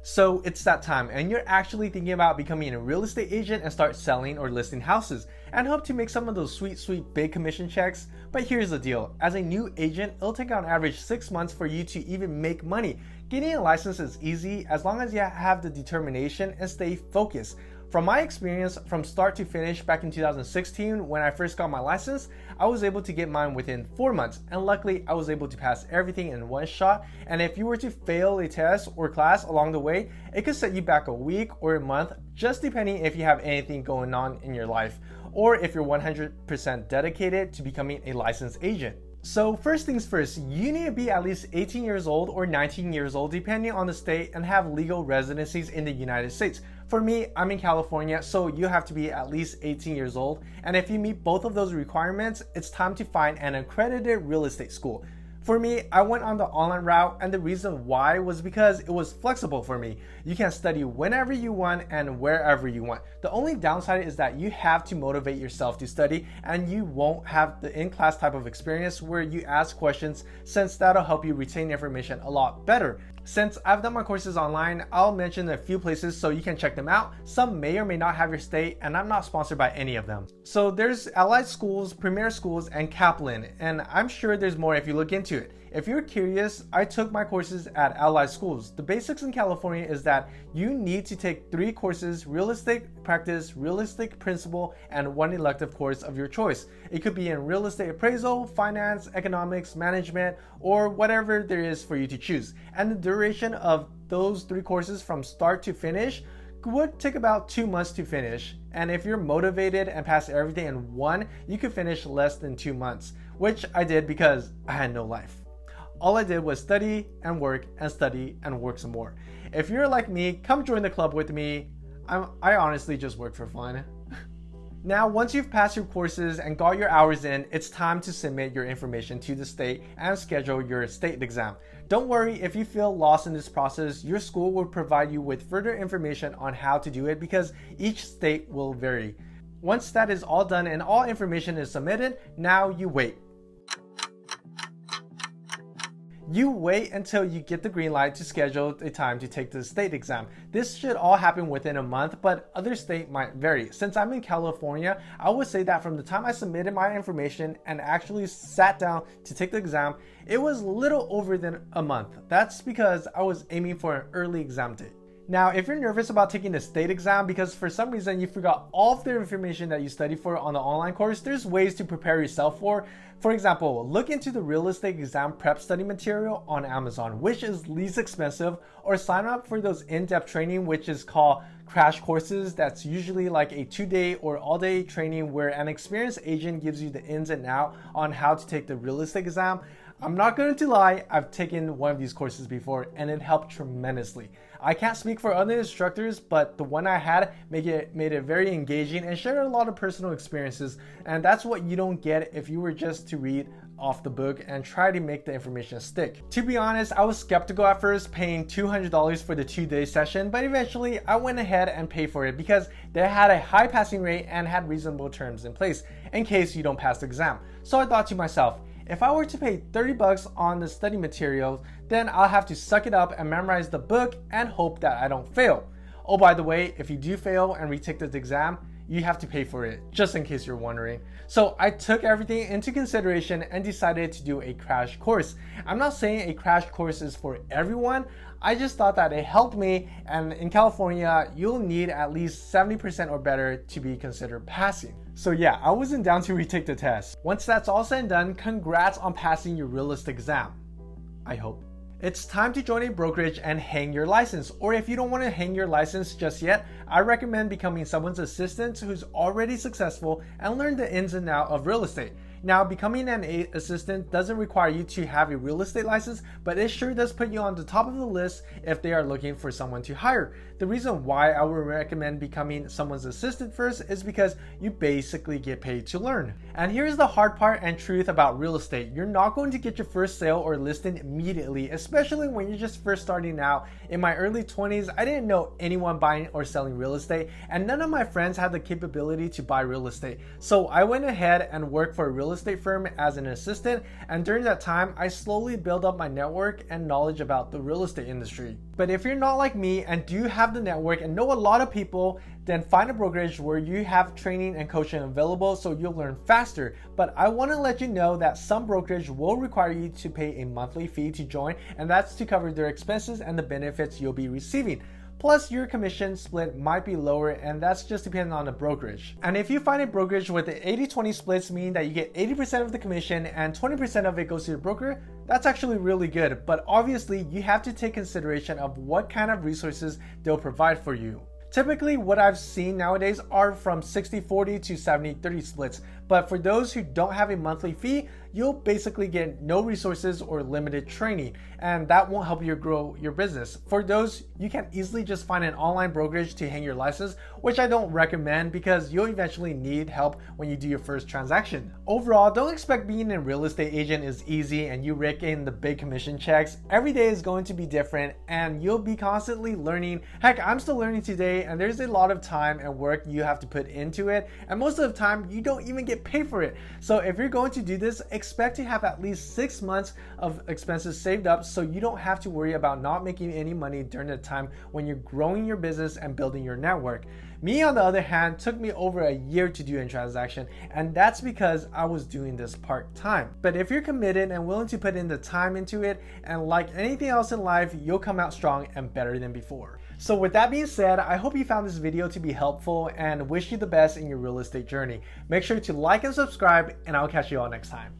So it's that time and you're actually thinking about becoming a real estate agent and start selling or listing houses and hope to make some of those sweet big commission checks. But here's the deal, as a new agent, it'll take on average 6 months for you to even make money. Getting a license is easy as long as you have the determination and stay focused. From my experience, from start to finish back in 2016 when I first got my license, I was able to get mine within 4 months, and luckily I was able to pass everything in one shot. And if you were to fail a test or class along the way, it could set you back a week or a month, just depending if you have anything going on in your life or if you're 100% dedicated to becoming a licensed agent. So first things first, you need to be at least 18 years old or 19 years old depending on the state and have legal residencies in the United States. For me, I'm in California, so you have to be at least 18 years old. And if you meet both of those requirements, it's time to find an accredited real estate school. For me, I went on the online route, and the reason why was because it was flexible for me. You can study whenever you want and wherever you want. The only downside is that you have to motivate yourself to study, and you won't have the in-class type of experience where you ask questions, since that'll help you retain information a lot better. Since I've done my courses online, I'll mention a few places so you can check them out. Some may or may not have your state, and I'm not sponsored by any of them. So there's Allied Schools, Premier Schools, and Kaplan, and I'm sure there's more if you look into it. If you're curious, I took my courses at Allied Schools. The basics in California is that you need to take 3 courses: real estate practice, real estate principle, and 1 elective course of your choice. It could be in real estate appraisal, finance, economics, management, or whatever there is for you to choose. And the duration of those 3 courses from start to finish would take about 2 months to finish. And if you're motivated and pass everything in one, you could finish less than 2 months, which I did because I had no life. All I did was study and work some more. If you're like me, come join the club with me. I honestly just work for fun. Now, once you've passed your courses and got your hours in, it's time to submit your information to the state and schedule your state exam. Don't worry if you feel lost in this process, your school will provide you with further information on how to do it because each state will vary. Once that is all done and all information is submitted, now you wait. You wait until you get the green light to schedule a time to take the state exam. This should all happen within a month, but other states might vary. Since I'm in California, I would say that from the time I submitted my information and actually sat down to take the exam, it was little over than a month. That's because I was aiming for an early exam date. Now, if you're nervous about taking the state exam because for some reason you forgot all of the information that you studied for on the online course, there's ways to prepare yourself for. For example, look into the real estate exam prep study material on Amazon, which is least expensive, or sign up for those in-depth training, which is called crash courses. That's usually like a 2-day or all-day training where an experienced agent gives you the ins and outs on how to take the real estate exam. I'm not going to lie, I've taken one of these courses before and it helped tremendously. I can't speak for other instructors, but the one I had made it very engaging and shared a lot of personal experiences, and that's what you don't get if you were just to read off the book and try to make the information stick. To be honest, I was skeptical at first, paying $200 for the 2-day session, but eventually I went ahead and paid for it because they had a high passing rate and had reasonable terms in place in case you don't pass the exam. So I thought to myself, if I were to pay $30 on the study materials, then I'll have to suck it up and memorize the book and hope that I don't fail. Oh, by the way, if you do fail and retake the exam, you have to pay for it, just in case you're wondering. So I took everything into consideration and decided to do a crash course. I'm not saying a crash course is for everyone. I just thought that it helped me, and in California, you'll need at least 70% or better to be considered passing. So yeah, I wasn't down to retake the test. Once that's all said and done, congrats on passing your real estate exam. I hope. It's time to join a brokerage and hang your license. Or if you don't want to hang your license just yet, I recommend becoming someone's assistant who's already successful and learn the ins and outs of real estate. Now, becoming an assistant doesn't require you to have a real estate license, but it sure does put you on the top of the list if they are looking for someone to hire. The reason why I would recommend becoming someone's assistant first is because you basically get paid to learn. And here's the hard part and truth about real estate. You're not going to get your first sale or listing immediately, especially when you're just first starting out. In my early 20s, I didn't know anyone buying or selling real estate, and none of my friends had the capability to buy real estate. So I went ahead and worked for a real estate firm as an assistant, and during that time, I slowly built up my network and knowledge about the real estate industry. But if you're not like me and do have the network and know a lot of people, then find a brokerage where you have training and coaching available so you'll learn faster. But I want to let you know that some brokerage will require you to pay a monthly fee to join, and that's to cover their expenses and the benefits you'll be receiving. Plus, your commission split might be lower, and that's just depending on the brokerage. And if you find a brokerage with the 80-20 splits, meaning that you get 80% of the commission and 20% of it goes to the broker, that's actually really good. But obviously, you have to take consideration of what kind of resources they'll provide for you. Typically, what I've seen nowadays are from 60-40 to 70-30 splits. But for those who don't have a monthly fee, you'll basically get no resources or limited training, and that won't help you grow your business. For those, you can easily just find an online brokerage to hang your license, which I don't recommend because you'll eventually need help when you do your first transaction. Overall, don't expect being a real estate agent is easy and you rake in the big commission checks. Every day is going to be different and you'll be constantly learning. Heck, I'm still learning today, and there's a lot of time and work you have to put into it, and most of the time you don't even get paid for it. So if you're going to do this, expect to have at least 6 months of expenses saved up so you don't have to worry about not making any money during the time when you're growing your business and building your network. Me, on the other hand, took me over a year to do a transaction, and that's because I was doing this part-time. But if you're committed and willing to put in the time into it, and like anything else in life, you'll come out strong and better than before. So with that being said, I hope you found this video to be helpful and wish you the best in your real estate journey. Make sure to like and subscribe, and I'll catch you all next time.